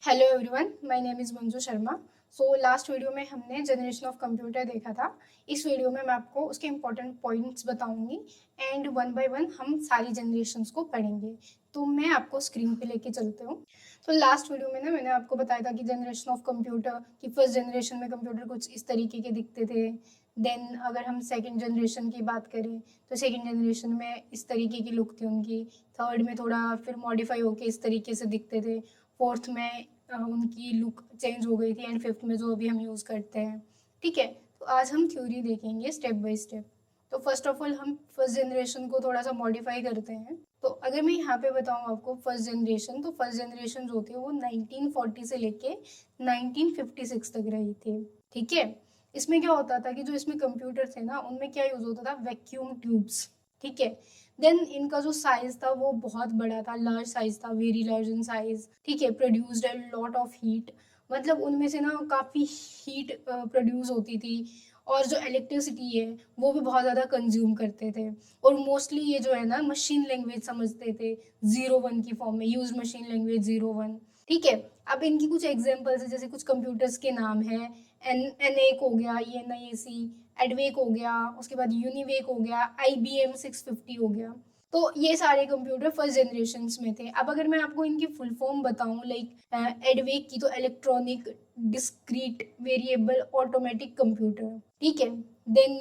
Hello everyone, my name is Manju Sharma. So last video में हमने generation of computer देखा था। इस वीडियो में मैं आपको उसके इम्पोर्टेंट पॉइंट्स बताऊंगी एंड वन बाय वन हम सारी जनरेशन्स को पढ़ेंगे। तो मैं आपको स्क्रीन पे लेके चलते हूँ। तो लास्ट वीडियो में ना मैंने आपको बताया था कि जनरेशन ऑफ कंप्यूटर की फर्स्ट जनरेशन में कंप्यूटर कुछ इस तरीके के दिखते थे। देन अगर हम सेकेंड जनरेशन की बात करें तो सेकेंड जनरेशन में इस तरीके की लुक थी उनकी। थर्ड में थोड़ा फिर मॉडिफाई होके इस तरीके से दिखते थे। फोर्थ में उनकी लुक चेंज हो गई थी एंड फिफ्थ में जो अभी हम यूज़ करते हैं। ठीक है, तो आज हम थ्योरी देखेंगे स्टेप बाय स्टेप। तो फर्स्ट ऑफ ऑल हम फर्स्ट जनरेशन को थोड़ा सा मॉडिफाई करते हैं। तो अगर मैं यहाँ पे बताऊँ आपको फर्स्ट जनरेशन, तो फर्स्ट जनरेशन जो थी वो 1940 से लेके 1956 तक रही थी। ठीक है, इसमें क्या होता था कि जो इसमें कंप्यूटर थे ना उनमें क्या यूज़ होता था, वैक्यूम ट्यूब्स। ठीक है, देन इनका जो साइज था वो बहुत बड़ा था, लार्ज साइज था, वेरी लार्ज इन साइज। ठीक है, produced a lot of heat, मतलब उनमें से ना काफ़ी हीट प्रोड्यूस होती थी और जो इलेक्ट्रिसिटी है वो भी बहुत ज़्यादा कंज्यूम करते थे। और मोस्टली ये जो है ना मशीन लैंग्वेज समझते थे, 0 1 की फॉर्म में यूज मशीन लैंग्वेज 0 1। ठीक है, अब इनकी कुछ एग्जांपल्स है, जैसे कुछ कंप्यूटर्स के नाम है। एन एक हो गया, ENIAC, एडवेक हो गया, उसके बाद यूनिवेक हो गया, IBM 650 हो गया। तो ये सारे कंप्यूटर फर्स्ट जनरेशन में थे। अब अगर मैं आपको इनकी फुल फॉर्म बताऊं, लाइक एडवेक की तो electronic discrete variable automatic computer. ठीक है, देन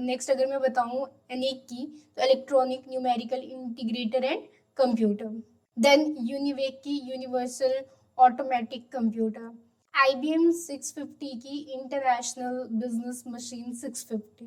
नेक्स्ट अगर मैं बताऊं एनएक की तो electronic numerical integrator and computer. Then UNIVAC की यूनिवर्सल ऑटोमेटिक कंप्यूटर। IBM 650 की इंटरनेशनल बिजनेस मशीन 650।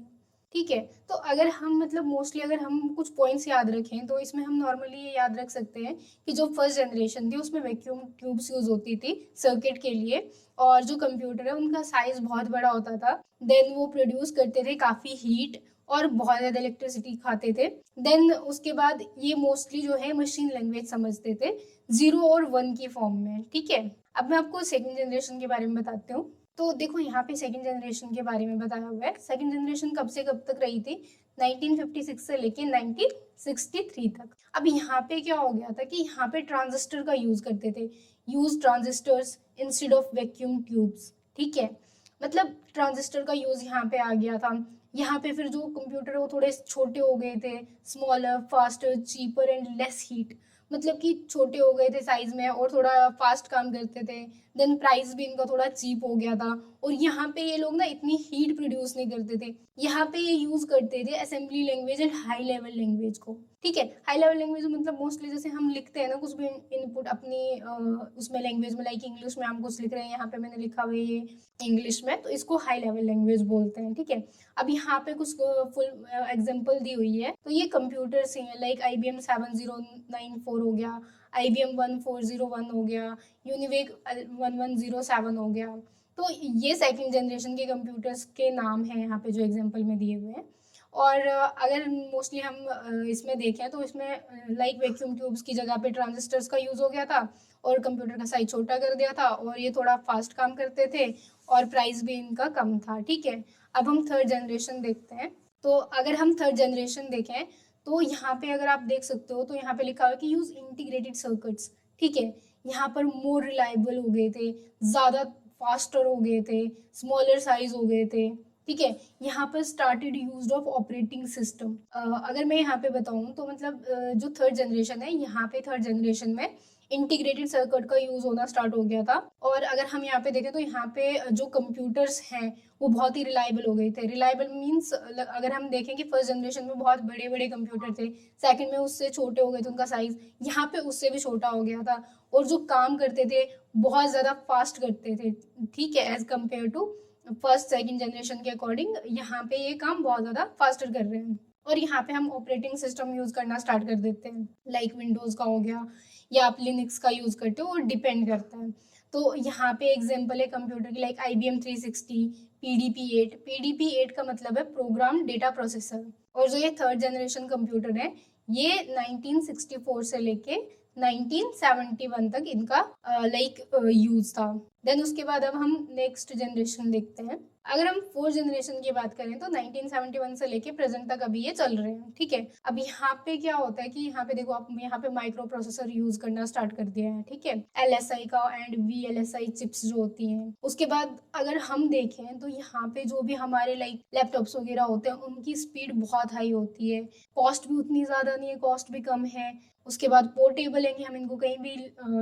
ठीक है, तो अगर हम मतलब मोस्टली अगर हम कुछ पॉइंट्स याद रखें तो इसमें हम नॉर्मली ये याद रख सकते हैं कि जो फर्स्ट जनरेशन थी उसमें वैक्यूम ट्यूब्स यूज होती थी सर्किट के लिए, और जो कंप्यूटर है उनका साइज बहुत बड़ा होता था। देन वो प्रोड्यूस करते थे काफ़ी हीट और बहुत ज़्यादा इलेक्ट्रिसिटी खाते थे। देन उसके बाद ये मोस्टली जो है मशीन लैंग्वेज समझते थे 0 और 1 की फॉर्म में। ठीक है, अब मैं आपको सेकेंड जनरेशन के बारे में बताती हूँ। तो देखो यहाँ पे सेकेंड जनरेशन के बारे में बताया हुआ है। सेकेंड जनरेशन कब से कब तक रही थी, 1956 से लेके 1963 तक। अब यहाँ पे क्या हो गया था कि यहाँ पे ट्रांजिस्टर का यूज करते थे, use transistors instead of vacuum tubes. ठीक है, मतलब ट्रांजिस्टर का यूज यहाँ पे आ गया था। यहाँ पे फिर जो कंप्यूटर है वो थोड़े छोटे हो गए थे, smaller, faster, cheaper and less heat, मतलब कि छोटे हो गए थे साइज में और थोड़ा फास्ट काम करते थे। देन प्राइस भी इनका थोड़ा चीप हो गया था। और यहाँ पे ये लोग ना इतनी हीट प्रोड्यूस नहीं करते थे, यहाँ पे ये यूज करते थे assembly language and high level language को। ठीक है, हाई लेवल लैंग्वेज मतलब मोस्टली जैसे हम लिखते हैं ना कुछ भी इनपुट अपनी उसमें लैंग्वेज में, लाइक इंग्लिश में हम कुछ लिख रहे हैं, यहाँ पे मैंने लिखा हुआ है ये इंग्लिश में, तो इसको हाई लेवल लैंग्वेज बोलते हैं। ठीक है, अब यहाँ पे कुछ फुल एग्जांपल दी हुई है। तो ये कंप्यूटर्स ही हैं, लाइक IBM 7094 हो गया, IBM 1401 हो गया, यूनिवेक 1107 हो गया। तो ये सेकंड जनरेशन के कंप्यूटर्स के नाम हैं यहाँ पे जो एग्जांपल में दिए हुए हैं। और अगर मोस्टली हम इसमें देखें तो इसमें लाइक वैक्यूम ट्यूब्स की जगह पे ट्रांजिस्टर्स का यूज हो गया था और कंप्यूटर का साइज छोटा कर दिया था और ये थोड़ा फास्ट काम करते थे और प्राइस भी इनका कम था। ठीक है, अब हम थर्ड जनरेशन देखते हैं। तो अगर हम थर्ड जनरेशन देखें तो यहाँ पे अगर आप देख सकते हो तो यहाँ पे लिखा हुआ है कि यूज इंटीग्रेटेड सर्किट्स। ठीक है, यहाँ पर मोर रिलायबल हो गए थे, ज़्यादा फास्टर हो गए थे, स्मॉलर साइज हो गए थे। ठीक है, यहाँ पर started use of operating system. अगर मैं यहाँ पे बताऊँ तो मतलब जो थर्ड जनरेशन है, यहाँ पे थर्ड जनरेशन में इंटीग्रेटेड सर्किट का यूज होना स्टार्ट हो गया था। और अगर हम यहाँ पे देखें तो यहाँ पे जो कंप्यूटर्स हैं वो बहुत ही रिलायबल हो गए थे। रिलायबल मीन्स अगर हम देखें कि फर्स्ट जनरेशन में बहुत बड़े बड़े कंप्यूटर थे, सेकंड में उससे छोटे हो गए थे उनका साइज, यहाँ पे उससे भी छोटा हो गया था और जो काम करते थे बहुत ज़्यादा फास्ट करते थे। ठीक है, as compare to first second generation के अकॉर्डिंग यहाँ पे ये काम बहुत ज़्यादा फास्टर कर रहे हैं। और यहाँ पे हम ऑपरेटिंग सिस्टम यूज करना स्टार्ट कर देते हैं, लाइक विंडोज का हो गया या आप लिनक्स का यूज करते हो, और डिपेंड करता है। तो यहाँ पे एग्जांपल है कंप्यूटर की, लाइक IBM 360, PDP-8। PDP-8 का मतलब है प्रोग्राम डेटा प्रोसेसर। और जो ये थर्ड जनरेशन कंप्यूटर है ये 1964 से लेके 1971 तक इनका लाइक यूज था। देन उसके बाद अब हम नेक्स्ट जनरेशन देखते हैं। अगर हम फोर्थ जनरेशन की बात करें तो 1971 से लेके प्रेजेंट तक अभी ये चल रहे हैं, ठीक है। अब यहाँ पे क्या होता है कि यहाँ पे देखो आप, यहाँ पे माइक्रो प्रोसेसर यूज करना स्टार्ट कर दिया है, ठीक है। LSI का एंड VLSI चिप्स जो होती हैं। उसके बाद अगर हम देखें तो यहाँ पे जो भी हमारे लाइक लैपटॉप्स वगैरह होते हैं उनकी स्पीड बहुत हाई होती है, कॉस्ट भी उतनी ज्यादा नहीं है, कॉस्ट भी कम है। उसके बाद पोर्टेबल है कि हम इनको कहीं भी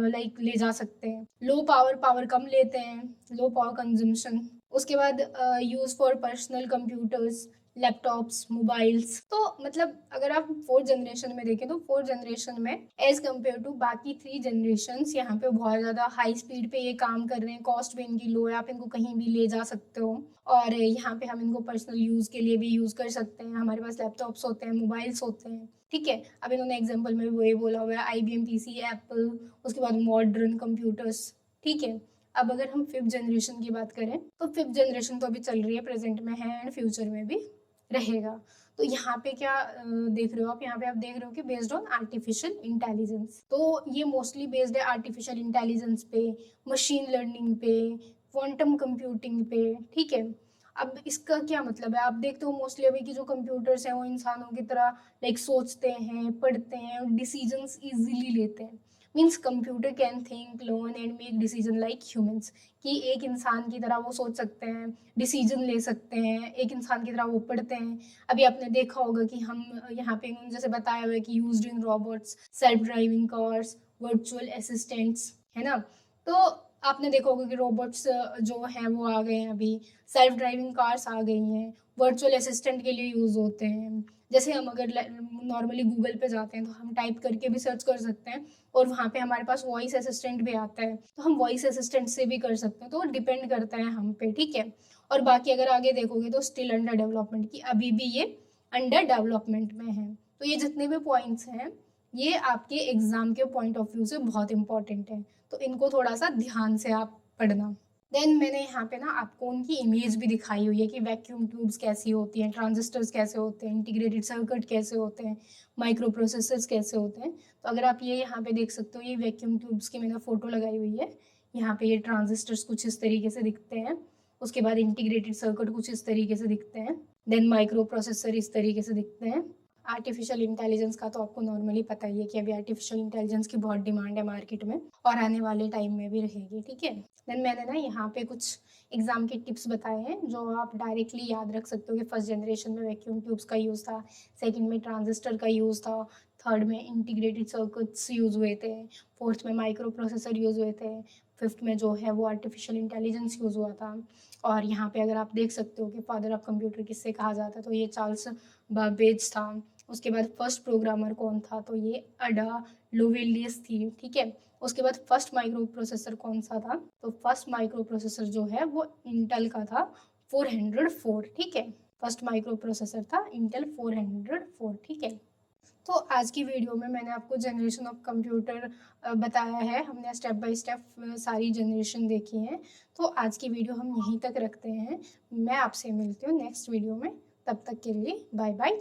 लाइक ले जा सकते हैं। लो पावर, पावर कम लेते हैं, लो पावर कंजम्पशन। उसके बाद use for personal computers, laptops, mobiles. तो मतलब अगर आप फोर्थ जनरेशन में देखें तो फोर्थ जनरेशन में एज कम्पेयर टू बाकी 3 जनरेशन यहाँ पे बहुत ज्यादा हाई स्पीड पे ये काम कर रहे हैं, कॉस्ट भी इनकी लो है, आप इनको कहीं भी ले जा सकते हो। और यहाँ पे हम इनको पर्सनल यूज के लिए भी यूज कर सकते हैं, हमारे पास लैपटॉप्स होते हैं, मोबाइल्स होते हैं, ठीक है। अब इन्होंने एग्जाम्पल में वो ये बोला हुआ है IBM PC, एप्पल, उसके बाद मॉडर्न कंप्यूटर्स, ठीक है। अब अगर हम फिफ्थ जनरेशन की बात करें तो फिफ्थ जनरेशन तो अभी चल रही है, प्रेजेंट में है एंड फ्यूचर में भी रहेगा। तो यहाँ पे क्या देख रहे हो आप, यहाँ पे आप देख रहे हो कि बेस्ड ऑन आर्टिफिशियल इंटेलिजेंस। तो ये मोस्टली बेस्ड है आर्टिफिशियल इंटेलिजेंस पे, मशीन लर्निंग पे, क्वांटम कंप्यूटिंग पे, ठीक है। अब इसका क्या मतलब है, आप देखते हो मोस्टली अभी की जो कंप्यूटर्स हैं वो इंसानों की तरह लाइक सोचते हैं, पढ़ते हैं और डिसीजंस इजीली लेते हैं। Means computer can think, learn and make decision like humans, कि एक इंसान की तरह वो सोच सकते हैं, डिसीजन ले सकते हैं, एक इंसान की तरह वो पढ़ते हैं। अभी आपने देखा होगा कि हम यहाँ पे इन्होंने जैसे बताया हुआ है कि used in robots, self driving cars, virtual assistants, है ना। तो आपने देखा होगा कि रोबोट्स जो हैं वो आ गए हैं, अभी सेल्फ ड्राइविंग कार्स आ गई हैं, वर्चुअल असिस्टेंट के लिए यूज होते हैं। जैसे हम अगर नॉर्मली गूगल पे जाते हैं तो हम टाइप करके भी सर्च कर सकते हैं और वहाँ पे हमारे पास वॉइस असिस्टेंट भी आता है, तो हम वॉइस असिस्टेंट से भी कर सकते हैं। तो डिपेंड करता है हम पे, ठीक है। और बाकी अगर आगे देखोगे तो स्टिल अंडर डेवलपमेंट, की अभी भी ये अंडर डेवलपमेंट में है। तो ये जितने भी पॉइंट्स हैं ये आपके एग्जाम के पॉइंट ऑफ व्यू से बहुत इंपॉर्टेंट है, तो इनको थोड़ा सा ध्यान से आप पढ़ना। देन मैंने यहाँ पे ना आपको उनकी इमेज भी दिखाई हुई है कि वैक्यूम ट्यूब्स कैसी होती हैं, ट्रांजिस्टर्स कैसे होते हैं, इंटीग्रेटेड सर्किट कैसे होते हैं, माइक्रो प्रोसेसर्स कैसे होते हैं। तो अगर आप ये यहाँ पे देख सकते हो, ये वैक्यूम ट्यूब्स की मैंने फोटो लगाई हुई है। यहाँ पे ये ट्रांजिस्टर्स कुछ इस तरीके से दिखते हैं, उसके बाद इंटीग्रेटेड सर्किट कुछ इस तरीके से दिखते हैं, देन माइक्रो प्रोसेसर इस तरीके से दिखते हैं। आर्टिफिशियल इंटेलिजेंस का तो आपको नॉर्मली पता ही है कि अभी आर्टिफिशियल इंटेलिजेंस की बहुत डिमांड है मार्केट में और आने वाले टाइम में भी रहेगी, ठीक है। देन मैंने ना यहाँ पे कुछ एग्जाम के टिप्स बताए हैं जो आप डायरेक्टली याद रख सकते हो कि फर्स्ट जनरेशन में वैक्यूम ट्यूब्स का यूज़ था, सेकंड में ट्रांजिस्टर का यूज़ था, थर्ड में इंटीग्रेटेड सर्किट्स यूज़ हुए थे, फोर्थ में माइक्रो प्रोसेसर यूज़ हुए थे, फिफ्थ में जो है वो आर्टिफिशियल इंटेलिजेंस यूज़ हुआ था। और यहाँ पे अगर आप देख सकते हो कि फादर ऑफ कंप्यूटर किससे कहा जाता है तो ये चार्ल्स बाबेज था। उसके बाद फर्स्ट प्रोग्रामर कौन था, तो ये अडा लोवेलियस थी, ठीक है। उसके बाद फर्स्ट माइक्रो प्रोसेसर कौन सा था, तो फर्स्ट माइक्रो प्रोसेसर जो है वो इंटेल का था 404, ठीक है। फर्स्ट माइक्रो प्रोसेसर था इंटेल 404, ठीक है। तो आज की वीडियो में मैंने आपको जनरेशन ऑफ कंप्यूटर बताया है, हमने स्टेप बाय स्टेप सारी जनरेशन देखी है। तो आज की वीडियो हम यहीं तक रखते हैं, मैं आपसे मिलती हूँ नेक्स्ट वीडियो में, तब तक के लिए बाय बाय।